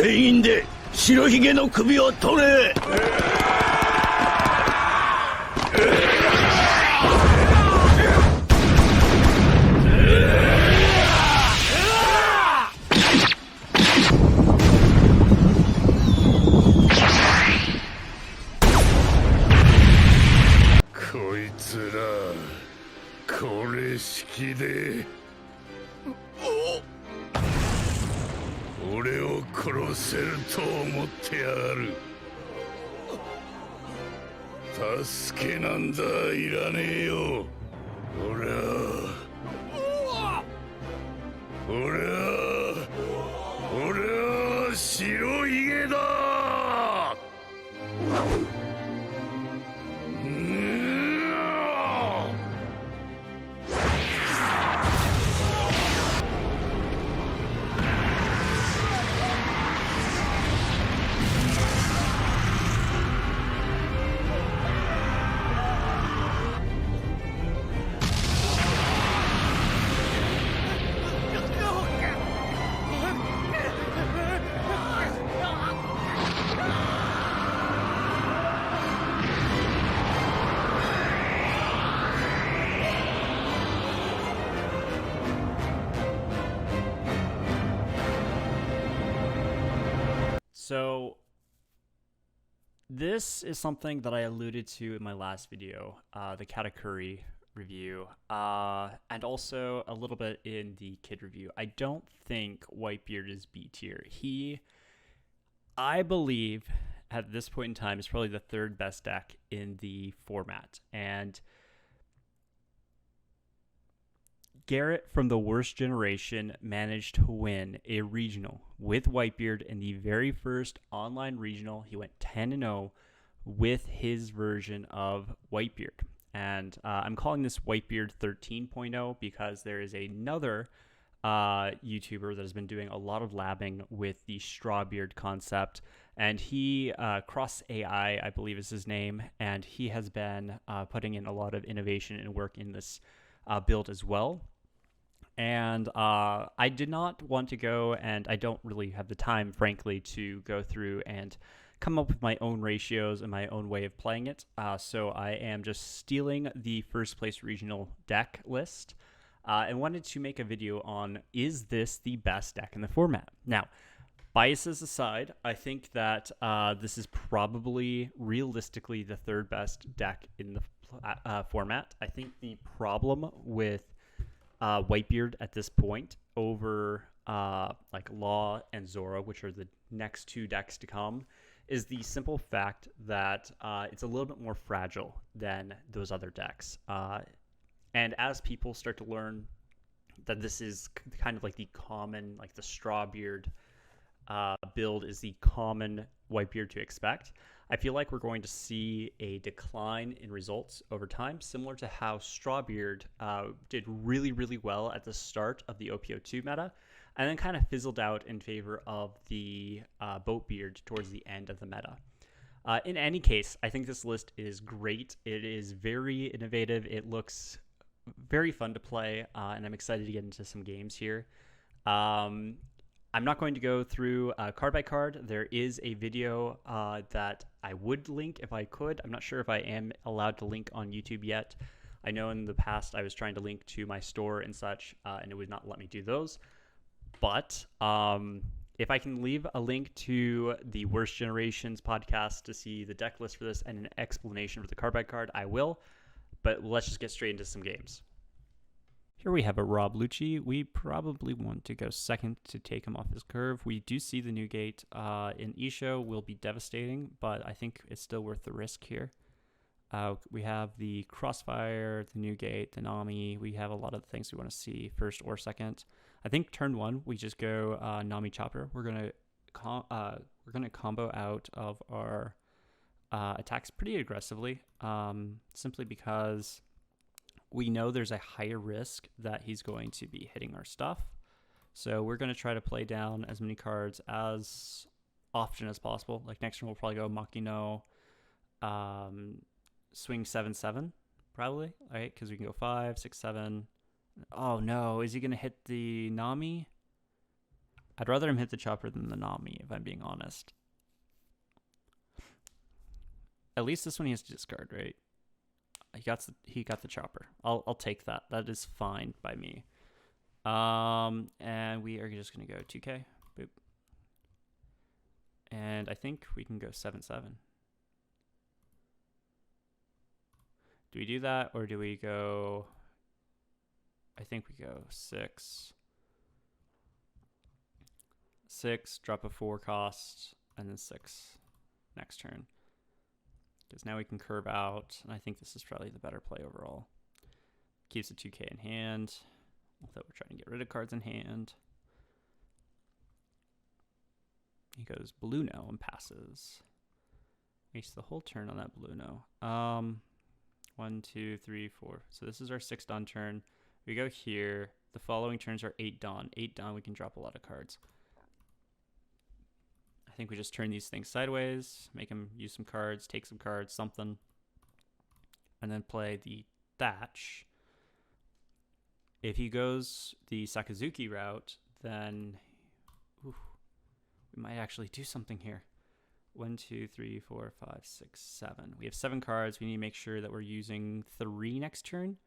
全員で白ひげの首を取れ。こいつらこれ式で俺を殺せると思ってやがる。助けなんだいらねえよ。俺は白ひげだ。So this is something that I alluded to in my last video, the Katakuri review, and also a little bit in the Kid review. I don't think Whitebeard is B tier. I believe, at this point in time, is probably the third best deck in the format. And Garrett from the worst generation managed to win a regional with Whitebeard in the very first online regional. He went 10-0 with his version of Whitebeard. And I'm calling this Whitebeard 13.0 because there is another YouTuber that has been doing a lot of labbing with the Strawbeard concept. And he, Cross AI, I believe is his name, and he has been putting in a lot of innovation and work in this build as well. And I did not want to go, and I don't really have the time, frankly, to go through and come up with my own ratios and my own way of playing it. So I am just stealing the first place regional deck list and wanted to make a video on, is this the best deck in the format? Now, biases aside, I think that this is probably realistically the third best deck in the format. I think the problem with Whitebeard at this point over like Law and Zoro, which are the next two decks to come, is the simple fact that it's a little bit more fragile than those other decks. And as people start to learn that this is kind of like the common, like the Strawbeard build is the common Whitebeard to expect, I feel like we're going to see a decline in results over time, similar to how Strawbeard did really, really well at the start of the OP-02 meta, and then kind of fizzled out in favor of the Boatbeard towards the end of the meta. In any case, I think this list is great. It is very innovative. It looks very fun to play, and I'm excited to get into some games here. I'm not going to go through card by card. There is a video that I would link if I could. I'm not sure if I am allowed to link on YouTube yet. I know in the past I was trying to link to my store and such, and it would not let me do those. But if I can leave a link to the Worst Generations podcast to see the deck list for this and an explanation for the card by card, I will. But let's just get straight into some games. Here we have a Rob Lucci. We probably want to go second to take him off his curve. We do see the Newgate in Isho will be devastating, but I think it's still worth the risk here. We have the Crossfire, the Newgate, the Nami. We have a lot of things we want to see first or second. I think turn one, we just go Nami Chopper. We're gonna combo out of our attacks pretty aggressively, simply because we know there's a higher risk that he's going to be hitting our stuff. So we're going to try to play down as many cards as often as possible. Like next turn we'll probably go Makino, swing 7/7, probably, right? Because we can go 5, 6, 7. Oh no, is he going to hit the Nami? I'd rather him hit the chopper than the Nami, if I'm being honest. At least this one he has to discard, right? He got the chopper. I'll take that. That is fine by me. And we are just gonna go 2K. Boop. And I think we can go 7/7. Do we do that or do we go? I think we go 6. 6, drop a 4 cost, and then 6 next turn. Because now we can curve out, and I think this is probably the better play overall. Keeps the 2K in hand, although we're trying to get rid of cards in hand. He goes blue no and passes. Wastes the whole turn on that blue no. 1, 2, 3, 4. So this is our 6 dawn turn. We go here. The following turns are 8 dawn. 8 dawn, we can drop a lot of cards. I think we just turn these things sideways, make him use some cards, take some cards, something, and then play the Thatch. If he goes the Sakazuki route, then we might actually do something here. 1, 2, 3, 4, 5, 6, 7. We have 7 cards. We need to make sure that we're using 3 next turn.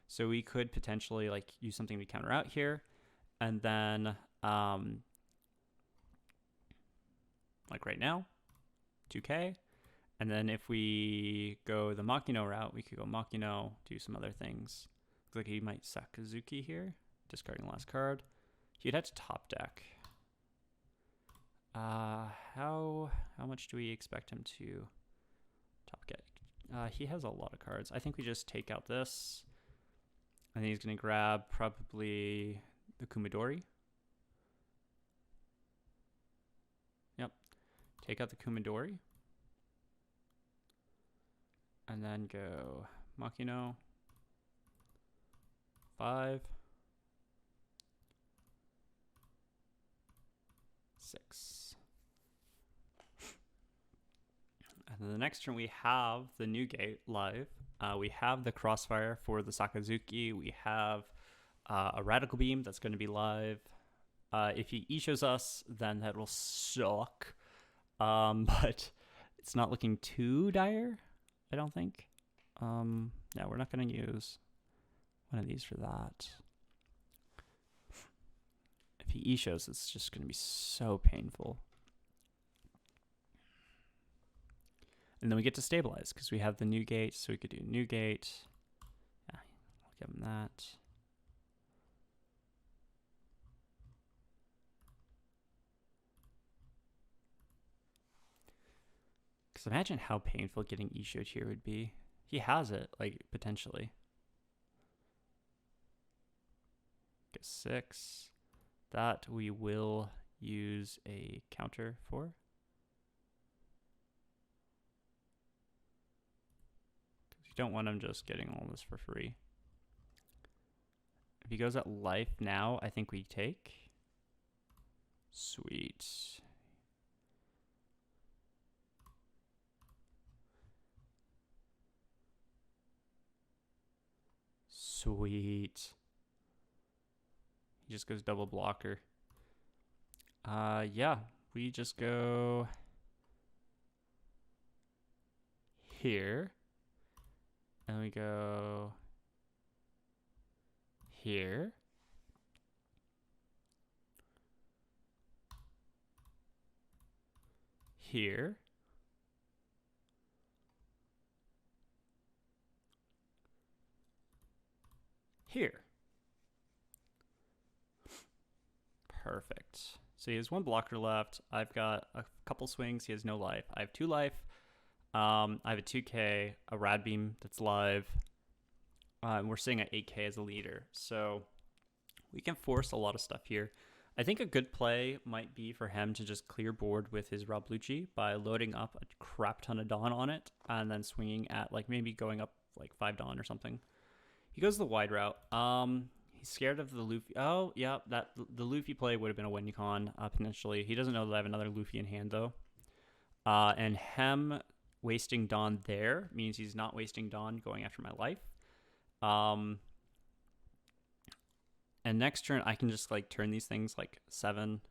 So we could potentially like use something to counter out here, and then like right now, 2K. And then if we go the Makino route, we could go Makino, do some other things. Looks like he might Sakazuki here, discarding the last card. He'd have to top deck. How much do we expect him to top deck? He has a lot of cards. I think we just take out this. I think he's going to grab probably the Kumadori. Yep. Take out the Kumadori. And then go Makino. 5. 6. And then the next turn we have the Newgate live. We have the Crossfire for the Sakazuki. We have a Radical Beam that's going to be live. If he E-shows us, then that will suck. But it's not looking too dire, I don't think. Yeah, we're not going to use one of these for that. If he E-shows, it's just going to be so painful. And then we get to stabilize because we have the Newgate, so we could do Newgate. Yeah, I'll give him that. Because imagine how painful getting E-showed here would be. He has it, like, potentially. Get 6. That we will use a counter for. Because you don't want him just getting all this for free. If he goes at life now, I think we take. Sweet. Sweet. He just goes double blocker. Yeah, we just go here. And we go here. Here. Here. Perfect. So he has 1 blocker left. I've got a couple swings. He has no life. I have 2 life. I have a 2K, a Rad Beam that's live. And we're sitting at 8K as a leader. So we can force a lot of stuff here. I think a good play might be for him to just clear board with his Rob Lucci by loading up a crap ton of Dawn on it and then swinging at like maybe going up like 5 Dawn or something. He goes the wide route. He's scared of the Luffy. Oh, yeah, the Luffy play would have been a win con, potentially. He doesn't know that I have another Luffy in hand, though. And him wasting Dawn there means he's not wasting Dawn going after my life. And next turn, I can just, like, turn these things, like, 7,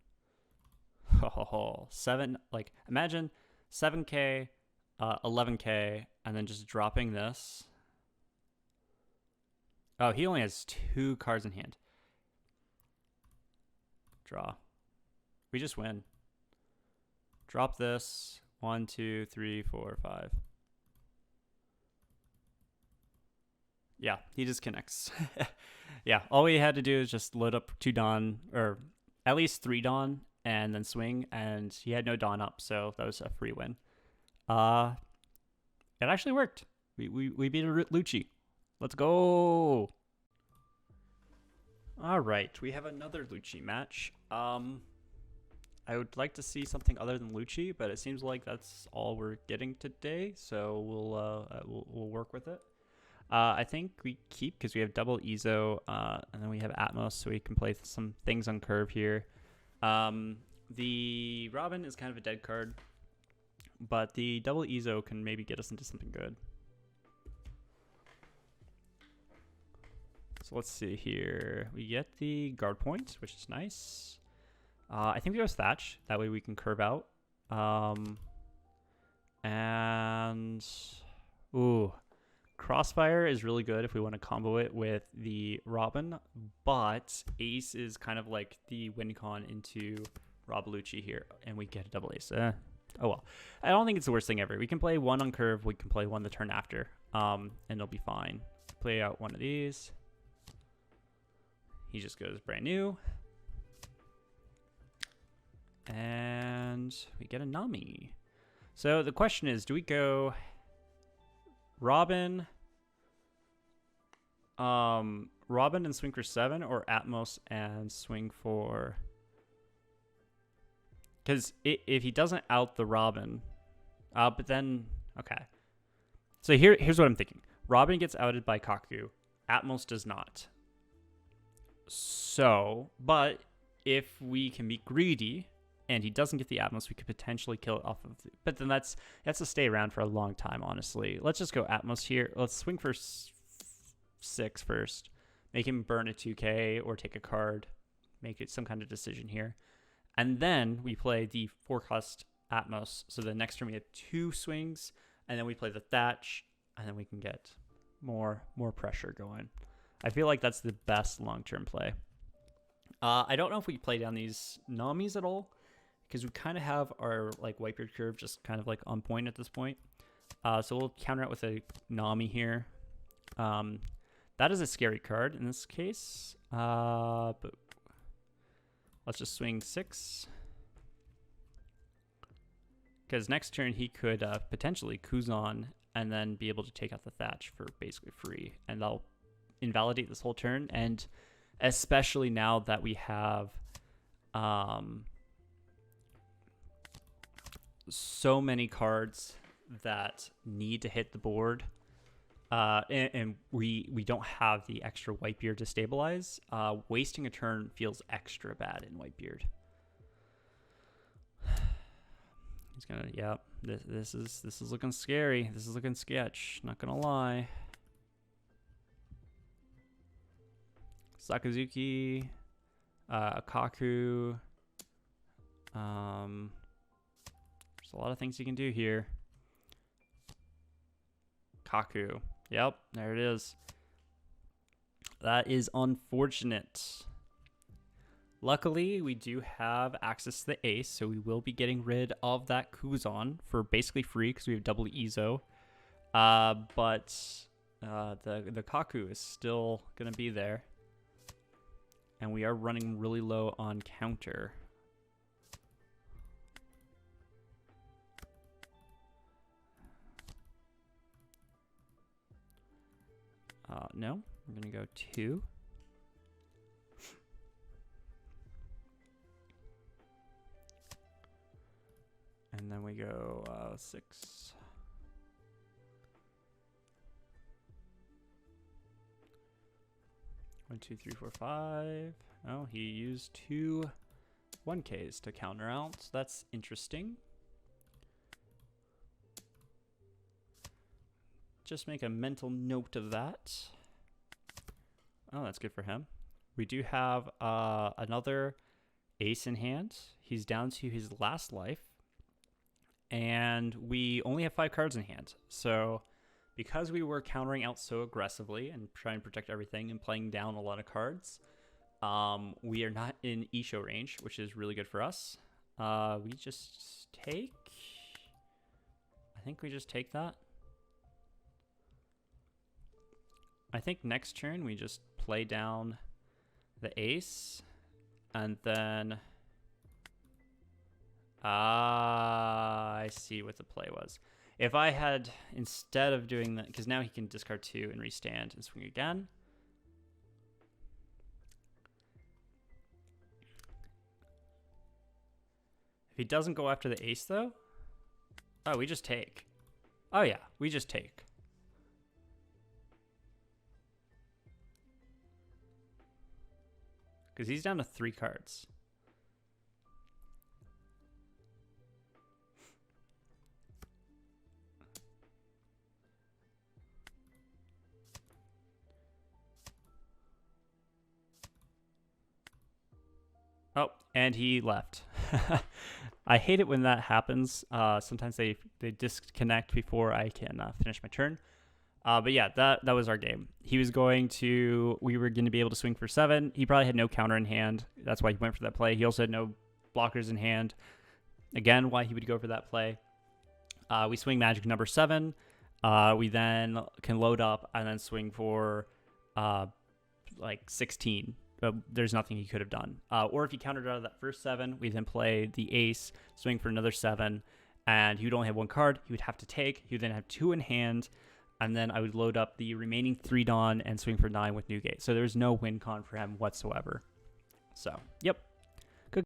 Oh, seven. Like imagine 7K, 11K, and then just dropping this. Oh, he only has 2 cards in hand. Draw. We just win. Drop this. 1, 2, 3, 4, 5. Yeah, he just connects. Yeah, all we had to do is just load up 2 Dawn, or at least 3 Dawn, and then swing, and he had no Dawn up, so that was a free win. It actually worked. We beat Lucci. Let's go. All right, we have another Lucci match. I would like to see something other than Lucci, but it seems like that's all we're getting today, so we'll work with it. I think we keep because we have double Ezo, and then we have Atmos, so we can play some things on curve here. The Robin is kind of a dead card, but the double Ezo can maybe get us into something good. So let's see here. We get the guard point, which is nice. I think we go Thatch. That way we can curve out. And ooh, Crossfire is really good if we want to combo it with the Robin, but Ace is kind of like the win con into Rob Lucci here, and we get a double Ace. Oh well. I don't think it's the worst thing ever. We can play 1 on curve, we can play 1 the turn after, and it'll be fine. Play out 1 of these. He just goes brand new. And we get a Nami. So the question is, do we go Robin and swing for 7, or Atmos and swing for... Because if he doesn't out the Robin, but then, okay. So here's what I'm thinking. Robin gets outed by Kaku. Atmos does not. So, but if we can be greedy and he doesn't get the Atmos, we could potentially kill it off of the, but then that's to stay around for a long time, honestly. Let's just go Atmos here. Let's swing for 6 first. Make him burn a 2K or take a card. Make it some kind of decision here. And then we play the forecast Atmos. So the next turn we have 2 swings, and then we play the Thatch, and then we can get more pressure going. I feel like that's the best long-term play. I don't know if we play down these Namis at all, because we kind of have our like Whitebeard curve just kind of like on point at this point. So we'll counter out with a Nami here. That is a scary card in this case. But let's just swing 6. Because next turn he could potentially Kuzan and then be able to take out the Thatch for basically free. And that'll invalidate this whole turn. And especially now that we have so many cards that need to hit the board, and we don't have the extra Whitebeard to stabilize. Wasting a turn feels extra bad in Whitebeard. He's gonna, yep. This is looking scary. This is looking sketch. Not gonna lie. Sakazuki, Kaku. There's a lot of things you can do here. Kaku. Yep, there it is. That is unfortunate. Luckily, we do have access to the Ace, so we will be getting rid of that Kuzan for basically free because we have double Ezo. But the Kaku is still going to be there. And we are running really low on counter. No, we're going to go 2. And then we go 6. One, 2, 3, 4, 5. Oh, he used 2 1Ks to counter out. So that's interesting. Just make a mental note of that. Oh, that's good for him. We do have another Ace in hand. He's down to his last life. And we only have 5 cards in hand. So because we were countering out so aggressively and trying to protect everything and playing down a lot of cards, we are not in Isho range, which is really good for us. We just take... I think we just take that. I think next turn we just play down the ace, and then... I see what the play was. If I had, instead of doing that, because now he can discard 2 and restand and swing again. If he doesn't go after the ace, though, oh, we just take. Oh, yeah, we just take. Because he's down to 3 cards. Oh, and he left. I hate it when that happens. Sometimes they disconnect before I can finish my turn. But yeah, that was our game. We were going to be able to swing for 7. He probably had no counter in hand. That's why he went for that play. He also had no blockers in hand. Again, why he would go for that play. We swing magic number 7. We then can load up and then swing for like 16. But there's nothing he could have done. Or if he countered out of that first 7, we then play the ace, swing for another 7, and he would only have 1 card. He would have to take. He would then have 2 in hand, and then I would load up the remaining 3 Dawn and swing for 9 with Newgate. So there's no win con for him whatsoever. So, yep. Good.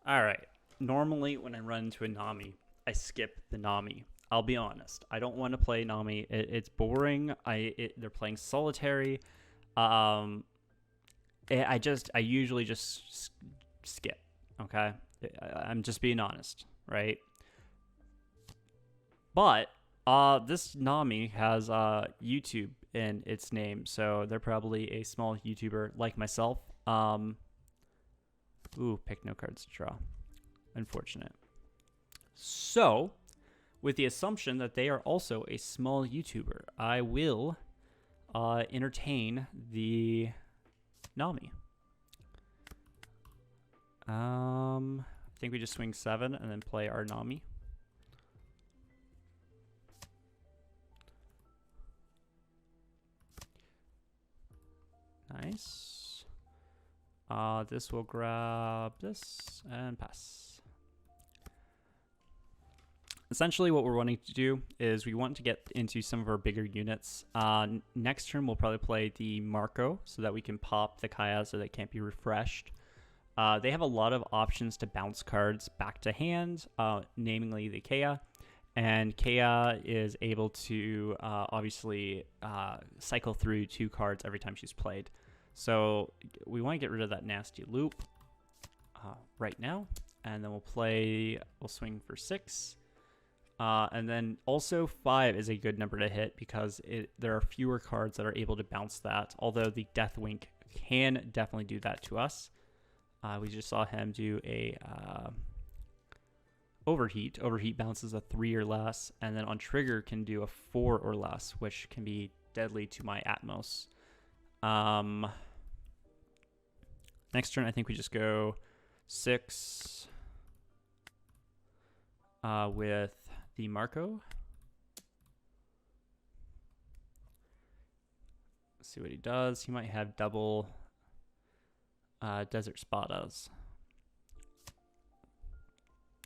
All right. Normally, when I run into a Nami, I skip the Nami. I'll be honest. I don't want to play Nami. It's boring. They're playing solitary. I usually just skip, okay? I'm just being honest, right? But this Nami has YouTube in its name, so they're probably a small YouTuber like myself. Ooh, pick no cards to draw. Unfortunate. So, with the assumption that they are also a small YouTuber, I will entertain the Nami. I think we just swing 7 and then play our Nami. Nice. This will grab this and pass. Essentially, what we're wanting to do is we want to get into some of our bigger units. Next turn, we'll probably play the Marco so that we can pop the Kaya so they can't be refreshed. They have a lot of options to bounce cards back to hand, namely the Kaya. And Kaya is able to obviously cycle through 2 cards every time she's played. So we want to get rid of that nasty loop right now. And then we'll swing for 6. And then also 5 is a good number to hit because there are fewer cards that are able to bounce that, although the Death Wink can definitely do that to us. We just saw him do a Overheat. Overheat bounces a 3 or less, and then on trigger can do a 4 or less, which can be deadly to my Atmos. Next turn, I think we just go 6 with the Marco. Let's see what he does. He might have double Desert Spadas.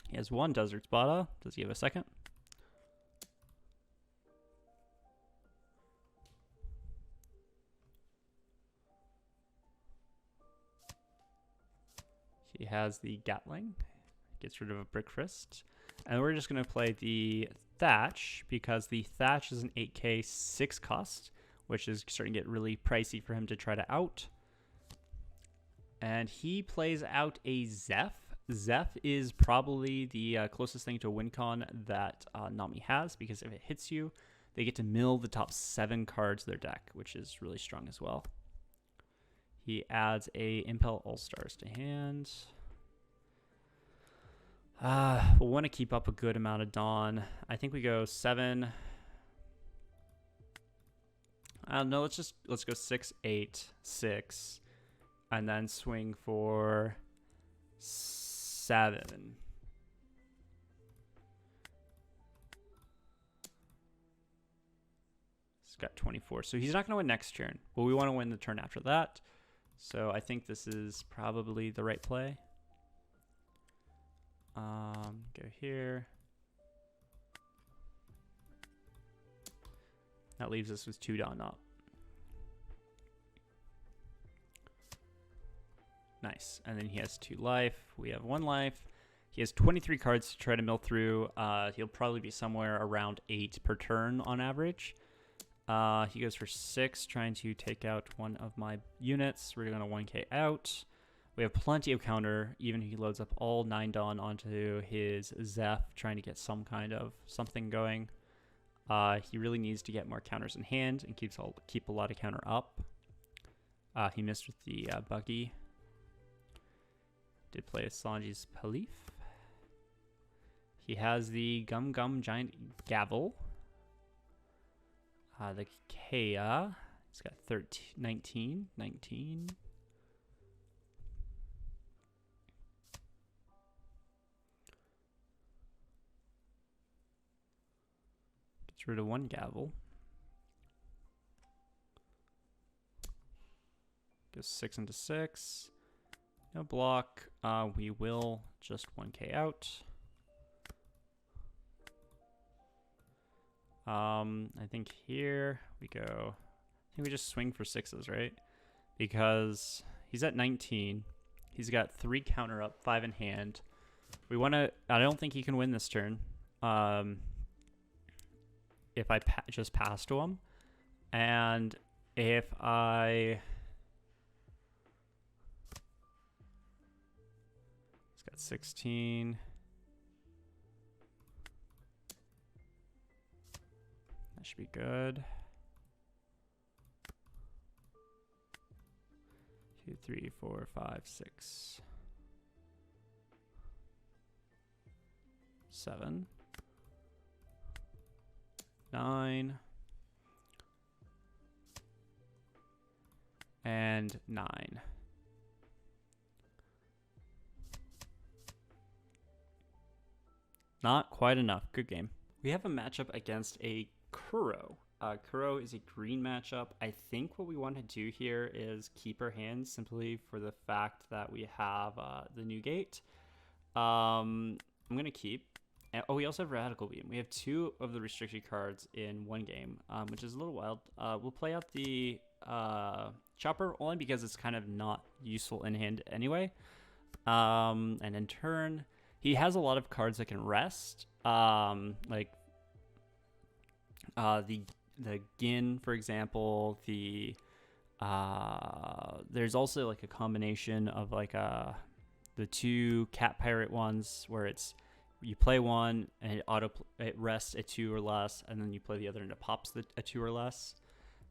He has 1 Desert Spada. Does he have a second? He has the Gatling. Gets rid of a Brick Fist. And we're just going to play the Thatch because the Thatch is an 8k 6 cost, which is starting to get really pricey for him to try to out. And he plays out a Zeph. Zeph is probably the closest thing to a win con that Nami has, because if it hits you, they get to mill the top 7 cards of their deck, which is really strong as well. He adds a Impel All-Stars to hand. We'll want to keep up a good amount of Dawn. I think we go 7. No, let's go 6, 8, 6, and then swing for 7. He's got 24, so he's not going to win next turn, but we want to win the turn after that. So I think this is probably the right play. Go here. That leaves us with 2 Dawn up. Nice. And then he has 2 life. We have 1 life. He has 23 cards to try to mill through. He'll probably be somewhere around 8 per turn on average. He goes for 6, trying to take out one of my units. We're going to 1k out. We have plenty of counter, even if he loads up all 9 Dawn onto his Zeph, trying to get some kind of something going. He really needs to get more counters in hand and keep a lot of counter up. He missed with the buggy. Did play a Sanji's Palif. He has the Gum Gum Giant Gavel. The Kea. He's got 13, 19. Gets rid of 1 Gavel. Goes 6 into 6. No block. We will just 1k out. I think here we go. I think we just swing for 6s, right? Because he's at 19. He's got 3 counter up, 5 in hand. We want to. I don't think he can win this turn. If I just pass to him, and if I. He's got 16. That should be good. 2, 3, 4, 5, 6, 7, 9, and 9. Not quite enough. Good game. We have a matchup against a Kuro. Kuro is a green matchup. I think what we want to do here is keep our hands simply for the fact that we have the Newgate. I'm going to keep. Oh, we also have Radical Beam. We have 2 of the restricted cards in 1 game, which is a little wild. We'll play out the Chopper only because it's kind of not useful in hand anyway. And in turn, he has a lot of cards that can rest, like the Gin, for example. There's also like a combination of like the 2 Cat Pirate ones where it's you play one and it rests at 2 or less, and then you play the other and it pops at 2 or less.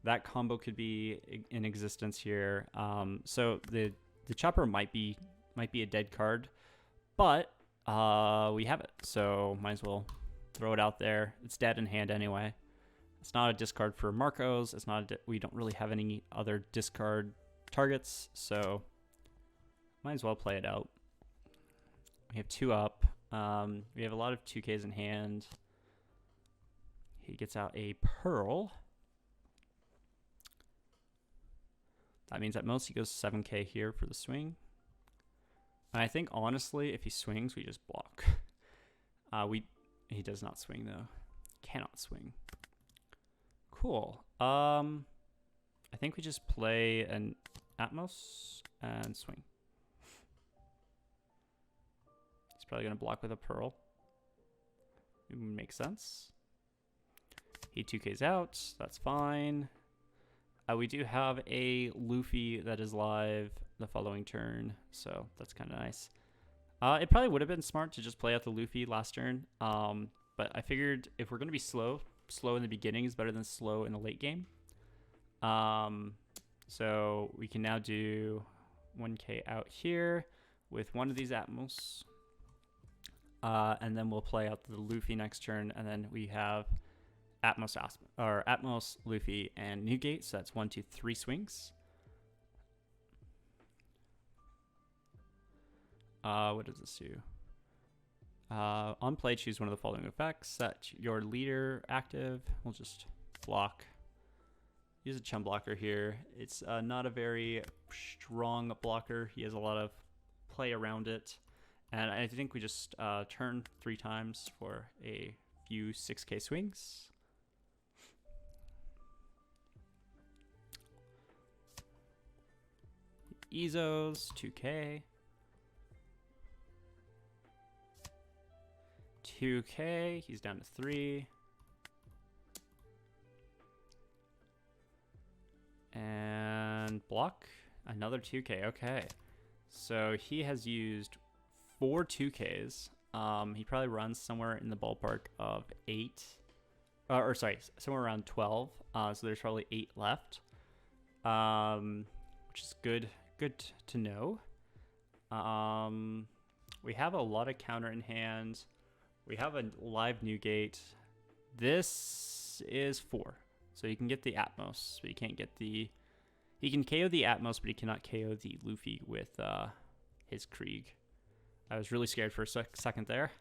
That combo could be in existence here. So the Chopper might be a dead card, but we have it, so might as well throw it out there. It's dead in hand anyway. It's not a discard for Marcos. It's not. We don't really have any other discard targets, so might as well play it out. We have 2 up. We have a lot of 2Ks in hand. He gets out a Pearl. That means at most he goes 7K here for the swing. And I think honestly, if he swings, we just block. He does not swing though. Cannot swing. Cool. I think we just play an Atmos and swing. He's probably gonna block with a Pearl. It would make sense. He 2Ks out. That's fine. We do have a Luffy that is live the following turn, so that's kind of nice. It probably would have been smart to just play out the Luffy last turn, but I figured if we're going to be slow in the beginning is better than slow in the late game. So we can now do 1k out here with one of these Atmos. And then we'll play out the Luffy next turn, and then we have Atmos, Luffy, and Newgate. So that's 1, 2, 3 swings. What does this do? On play, choose one of the following effects. Set your leader active. We'll just block. Use a chum blocker here. It's not a very strong blocker. He has a lot of play around it. And I think we just turn 3 times for a few 6k swings. Ezos, 2k. 2k, he's down to 3. And block, another 2k, okay. So he has used 4 2ks. He probably runs somewhere in the ballpark of 8. Somewhere around 12. So there's probably 8 left. Which is good to know. We have a lot of counter in hand. We have a live Newgate. This is 4. So you can get the Atmos, but you can't get the... He can KO the Atmos, but he cannot KO the Luffy with his Krieg. I was really scared for a second there.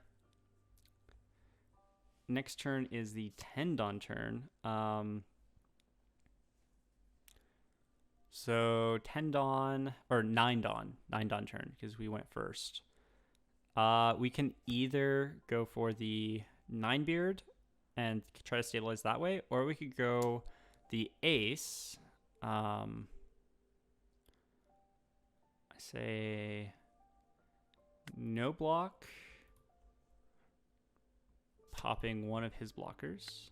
Next turn is the Tendon turn. So 9 Don turn, because we went first. We can either go for the 9-beard and try to stabilize that way, or we could go the Ace. I say no block, popping one of his blockers.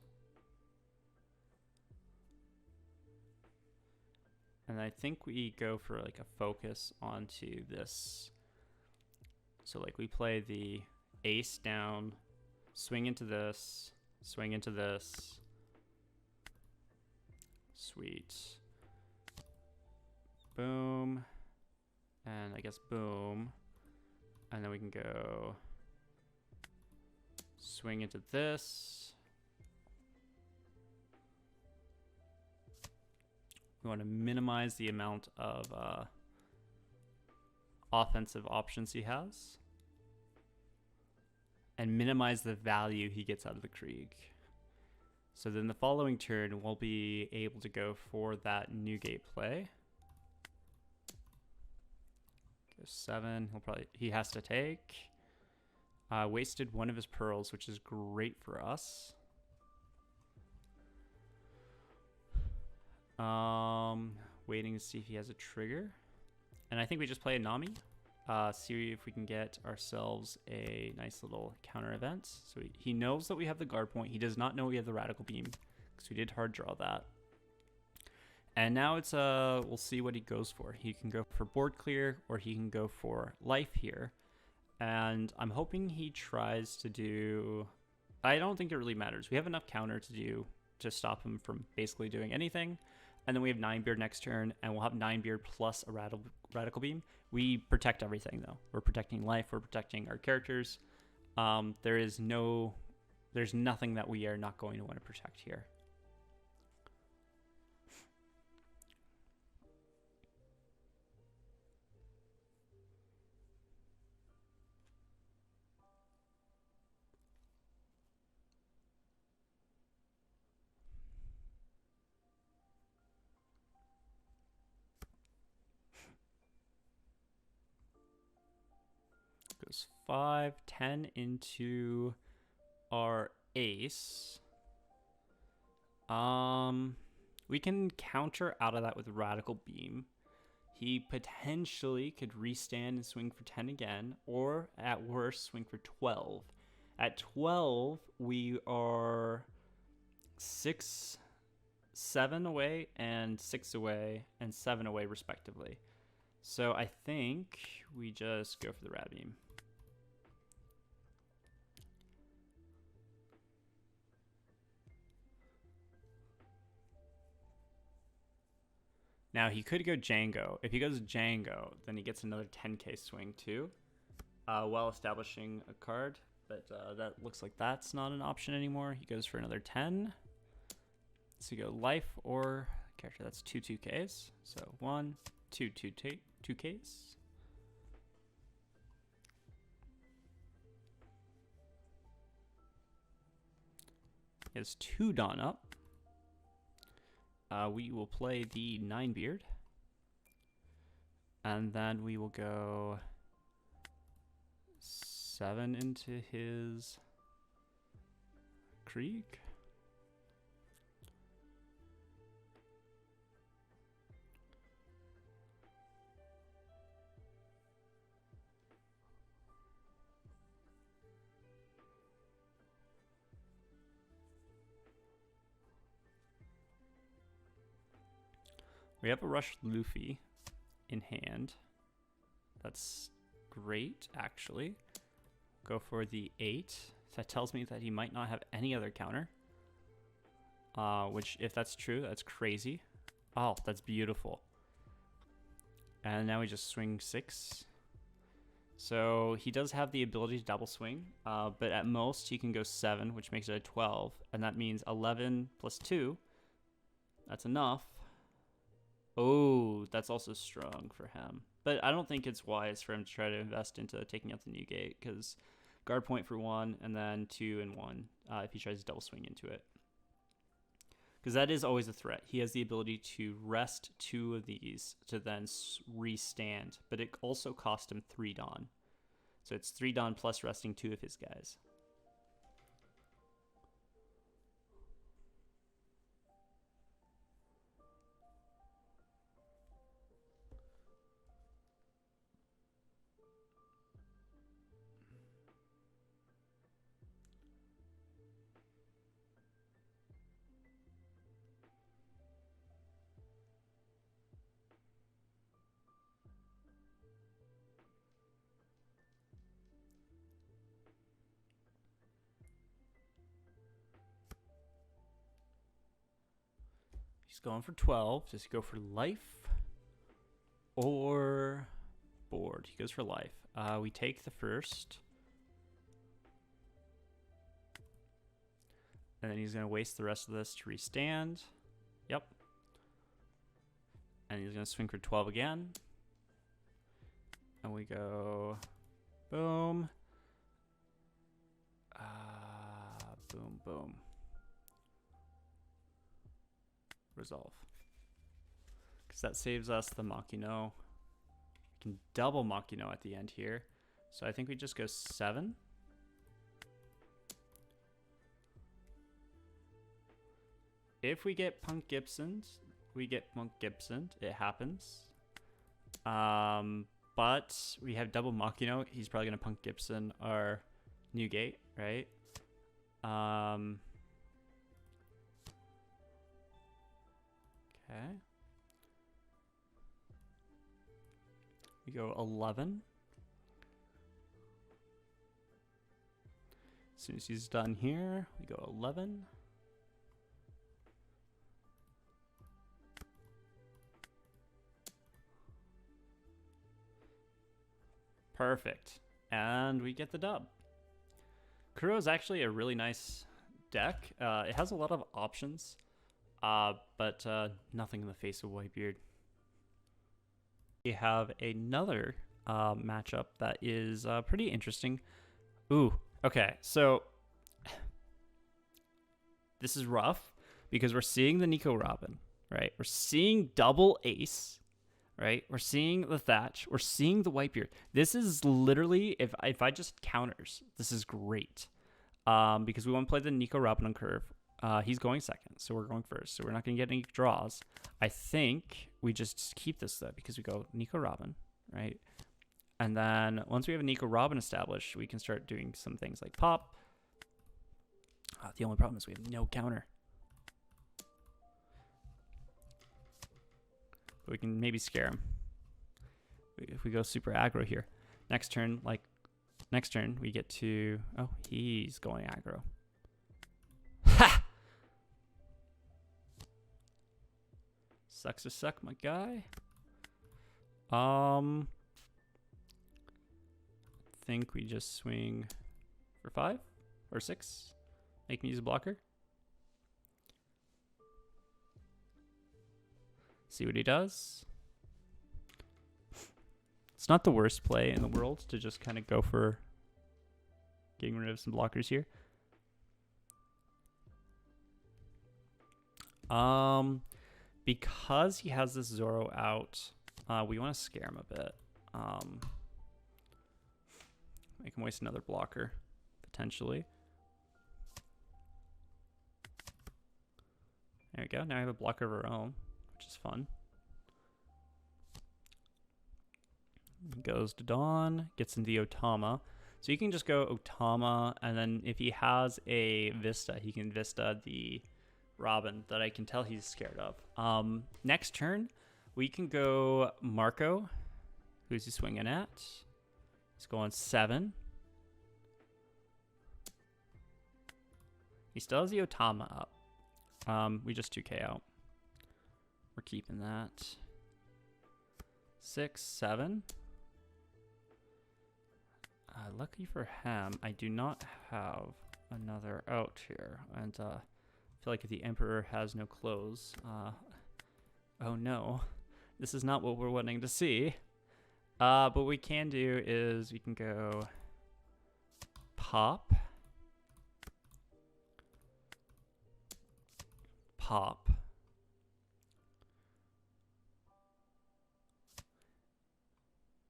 And I think we go for like a focus onto this. So like we play the Ace down, swing into this, swing into this. Sweet. Boom. And I guess boom. And then we can go swing into this. We want to minimize the amount of offensive options he has. And minimize the value he gets out of the Krieg. So then the following turn, we'll be able to go for that Newgate play. Go 7. He has to take. Wasted one of his pearls, which is great for us. Waiting to see if he has a trigger. And I think we just play a Nami. See if we can get ourselves a nice little counter event. So he knows that we have the guard point. He does not know we have the radical beam, because we did hard draw that. And now it's we'll see what he goes for. He can go for board clear, or he can go for life here. And I'm hoping he tries to do... I don't think it really matters. We have enough counter to stop him from basically doing anything. And then we have 9-beard next turn, and we'll have 9-beard plus a radical beam. We protect everything, though. We're protecting life. We're protecting our characters. There's nothing that we are not going to want to protect here. Goes 5, 10 into our Ace. We can counter out of that with Radical Beam. He potentially could restand and swing for 10 again, or at worst, swing for 12. At 12, we are 6, 7 away, and 6 away, and 7 away, respectively. So I think we just go for the Rad Beam. Now he could go Django. If he goes Django, then he gets another 10k swing too, while establishing a card. But that looks like that's not an option anymore. He goes for another 10. So you go life or character. That's 2 2Ks. So 1, 2 2Ks. He has 2 Dawn up. We will play the 9-beard. And then we will go 7 into his Krieg. We have a Rush Luffy in hand. That's great, actually. Go for the 8. That tells me that he might not have any other counter. Which, if that's true, that's crazy. Oh, that's beautiful. And now we just swing 6. So he does have the ability to double swing, but at most he can go 7, which makes it a 12. And that means 11 plus 2. That's enough. Oh, that's also strong for him. But I don't think it's wise for him to try to invest into taking out the Newgate, because guard point for 1 and then 2 and 1 if he tries to double swing into it. Because that is always a threat. He has the ability to rest 2 of these to then restand, but it also cost him 3 Dawn. So it's 3 Dawn plus resting 2 of his guys. He's going for 12. Does he go for life or board? He goes for life. We take the first. And then he's going to waste the rest of this to restand. Yep. And he's going to swing for 12 again. And we go boom. Boom, boom. Resolve. Because that saves us the Makino. We can double Makino at the end here. So I think we just go 7. If we get Punk Gibson, we get Punk Gibson. It happens. But we have double Makino. He's probably going to Punk Gibson our Newgate, right? Okay. We go 11. As soon as he's done here, we go 11. Perfect. And we get the dub. Kuro is actually a really nice deck. It has a lot of options. But nothing in the face of Whitebeard. We have another matchup that is pretty interesting. Ooh, okay. So this is rough because we're seeing the Nico Robin, right? We're seeing double ace, right? We're seeing the Thatch. We're seeing the Whitebeard. This is literally, if I just counters, this is great. Because we want to play the Nico Robin on curve. He's going second, so we're going first. So we're not going to get any draws. I think we just keep this, though, because we go Nico Robin, right? And then once we have a Nico Robin established, we can start doing some things like pop. The only problem is we have no counter. But we can maybe scare him. If we go super aggro here. Next turn, we get to... Oh, he's going aggro. Ha! Sucks to suck, my guy. I think we just swing for 5 or 6. Make me use a blocker. See what he does. It's not the worst play in the world to just kind of go for getting rid of some blockers here. Because he has this Zoro out, we want to scare him a bit. Make him waste another blocker, potentially. There we go. Now I have a blocker of our own, which is fun. Goes to Dawn, gets into the Otama. So you can just go Otama, and then if he has a Vista, he can Vista the Robin that I can tell he's scared of. Next turn, we can go Marco. Who's he swinging at? He's going 7. He still has the Otama up. We just 2K out. We're keeping that. 6, 7. Lucky for him, I do not have another out here. And I feel like if the Emperor has no clothes, oh no, this is not what we're wanting to see. But what we can do is we can go pop. Pop.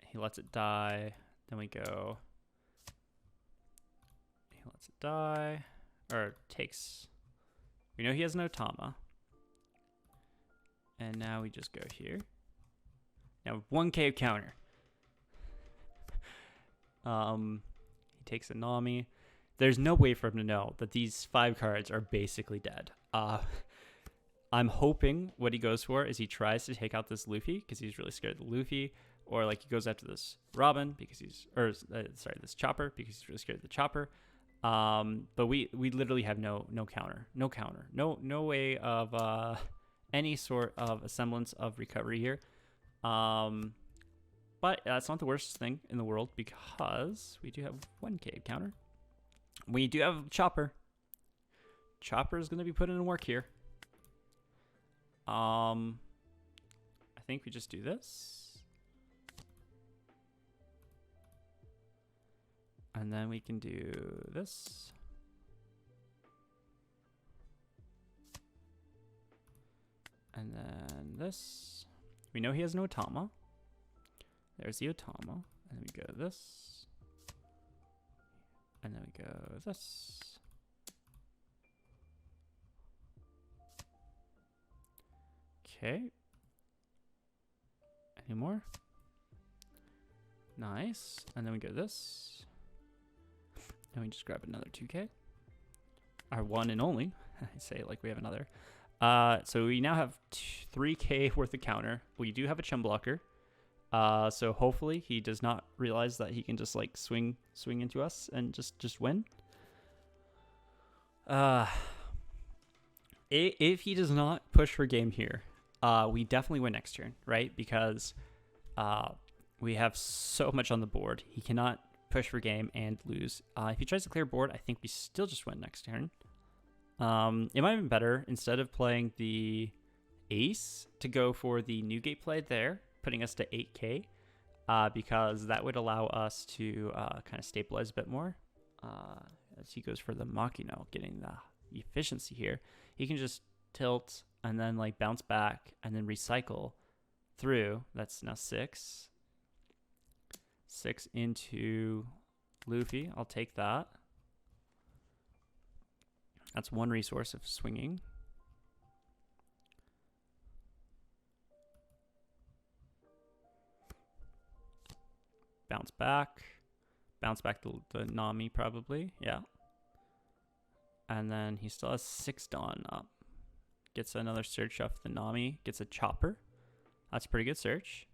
He lets it die. Then we go. He lets it die. Or takes. We know he has no Otama. And now we just go here. Now 1K of counter. He takes a Nami. There's no way for him to know that these 5 cards are basically dead. I'm hoping what he goes for is he tries to take out this Luffy because he's really scared of the Luffy, or like he goes after this Robin because he's, this Chopper because he's really scared of the Chopper. But we literally have no counter, no way of any sort of a semblance of recovery here. But that's not the worst thing in the world because we do have 1K counter. We do have Chopper. Chopper is going to be putting in work here. I think we just do this. And then we can do this. And then this. We know he has no Otama. There's the Otama. And then we go this. And then we go this. Okay. Any more? Nice. And then we go this. And we just grab another 2K. Our one and only. I say it like we have another. So we now have 3K worth of counter. We do have a chum blocker. So hopefully he does not realize that he can just like swing into us and just win. If he does not push for game here, we definitely win next turn, right? Because we have so much on the board. He cannot push for game and lose. If he tries to clear board, I think we still just win next turn. It might have been better instead of playing the ace to go for the Newgate play there, putting us to 8K, because that would allow us to kind of stabilize a bit more. As he goes for the Makino, getting the efficiency here. He can just tilt and then like bounce back and then recycle through. That's now 6. 6 into Luffy. I'll take that. That's one resource of swinging. Bounce back. Bounce back to the Nami probably. Yeah. And then he still has 6 Dawn up. Gets another search off the Nami. Gets a Chopper. That's a pretty good search.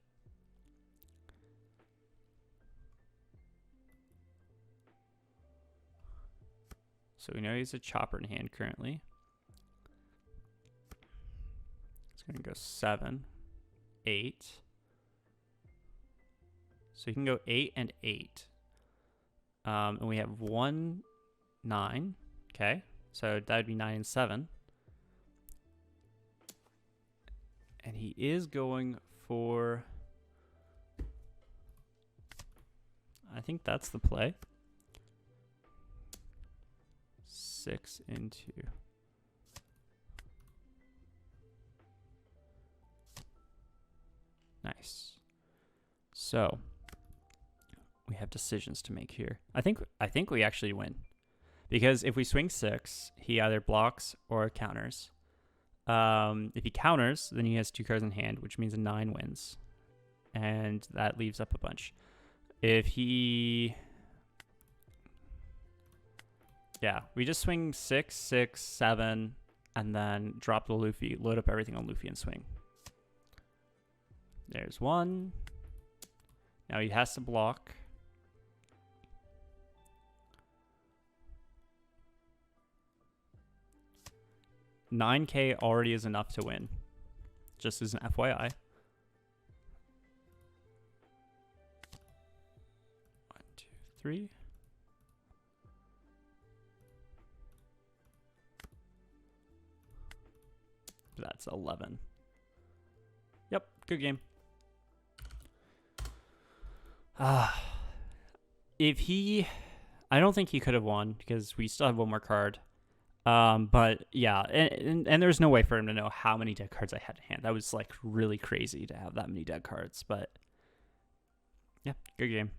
So we know he's a Chopper in hand currently. It's going to go 7, 8. So you can go 8 and 8. And we have 1, 9. Okay. So that would be 9 and 7. And he is going for... I think that's the play. 6 into... Nice. So we have decisions to make here. I think we actually win. Because if we swing 6, he either blocks or counters. If he counters, then he has 2 cards in hand, which means a 9 wins. And that leaves up a bunch. If he... Yeah, we just swing 6, 6, 7, and then drop the Luffy, load up everything on Luffy, and swing. There's 1. Now he has to block. $9K already is enough to win, just as an FYI. 1, 2, 3. That's 11. Yep, good game. If he... I don't think he could have won because we still have one more card. But yeah, and there's no way for him to know how many dead cards I had in hand. That was like really crazy to have that many dead cards. But yeah, good game.